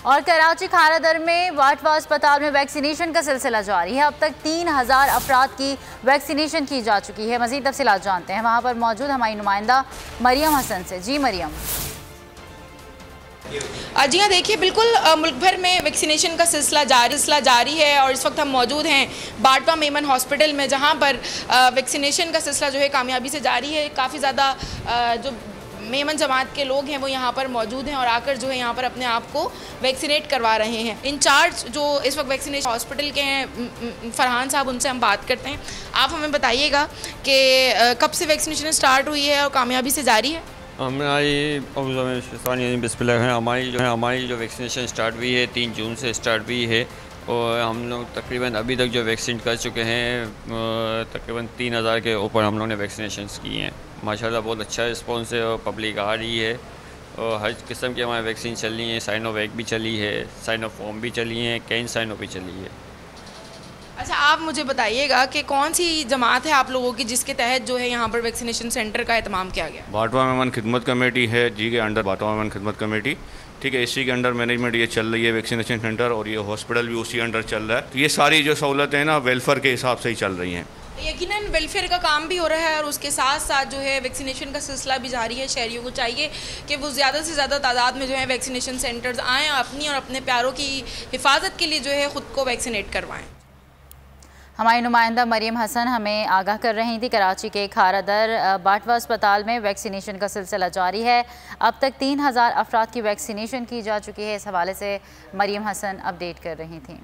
और कराची खारादर में वाटवा अस्पताल में वैक्सीनेशन का सिलसिला जारी है। अब तक 3000 अफराद की वैक्सीनेशन की जा चुकी है। मज़ीद तफसीलात जानते हैं वहाँ पर मौजूद हमारी नुमाइंदा मरियम हसन से। जी मरियम। जी हाँ, देखिए बिल्कुल मुल्क भर में वैक्सीनेशन का सिलसिला जारी है और इस वक्त हम मौजूद हैं बाटवा मेमन हॉस्पिटल में, जहाँ पर वैक्सीनेशन का सिलसिला जो है कामयाबी से जारी है। काफ़ी ज़्यादा जो मेमन जमात के लोग हैं वो यहाँ पर मौजूद हैं और आकर जो है यहाँ पर अपने आप को वैक्सीनेट करवा रहे हैं। इंचार्ज जो इस वक्त वैक्सीनेशन हॉस्पिटल के हैं फरहान साहब, उनसे हम बात करते हैं। आप हमें बताइएगा कि कब से वैक्सीनेशन स्टार्ट हुई है और कामयाबी से जारी है? हमारी जो वैक्सीनेशन स्टार्ट हुई है 3 जून से स्टार्ट हुई है और हम लोग तकरीबन अभी तक जो वैक्सीन कर चुके हैं तकरीबन 3000 के ऊपर हम लोग ने वैक्सीनेशन की हैं। माशाल्लाह बहुत अच्छा रिस्पॉन्स है और पब्लिक आ रही है और हर किस्म की हमारी वैक्सीन चल रही है। साइनोवैक भी चली है, साइनोफॉर्म भी चली है, कैन साइनो भी चली है। अच्छा, आप मुझे बताइएगा कि कौन सी जमात है आप लोगों की जिसके तहत जो है यहाँ पर वैक्सीनेशन सेंटर का एहतमाम किया गया? बाटवा मेमन खिदमत कमेटी है जी के अंडर, बाटवा मेमन खिदमत कमेटी, ठीक है, इसी के अंडर मैनेजमेंट ये चल रही है वैक्सीनेशन सेंटर और ये हॉस्पिटल भी उसी अंडर चल रहा है। तो ये सारी जो सहूलतें हैं ना वेलफेयर के हिसाब से ही चल रही हैं। यकीनन वेलफेयर का काम भी हो रहा है और उसके साथ साथ जो है वैक्सीनेशन का सिलसिला भी जारी है। शहरियों को चाहिए कि वो ज़्यादा से ज़्यादा तादाद में जो है वैक्सीनेशन सेंटर्स आएँ, अपनी और अपने प्यारों की हिफाजत के लिए जो है ख़ुद को वैक्सीनेट करवाएँ। हमारी नुमाइंदा मरियम हसन हमें आगाह कर रही थी। कराची के खारादर बाटवा अस्पताल में वैक्सीनेशन का सिलसिला जारी है। अब तक 3000 अफराद की वैक्सीनेशन की जा चुकी है। इस हवाले से मरियम हसन अपडेट कर रही थी।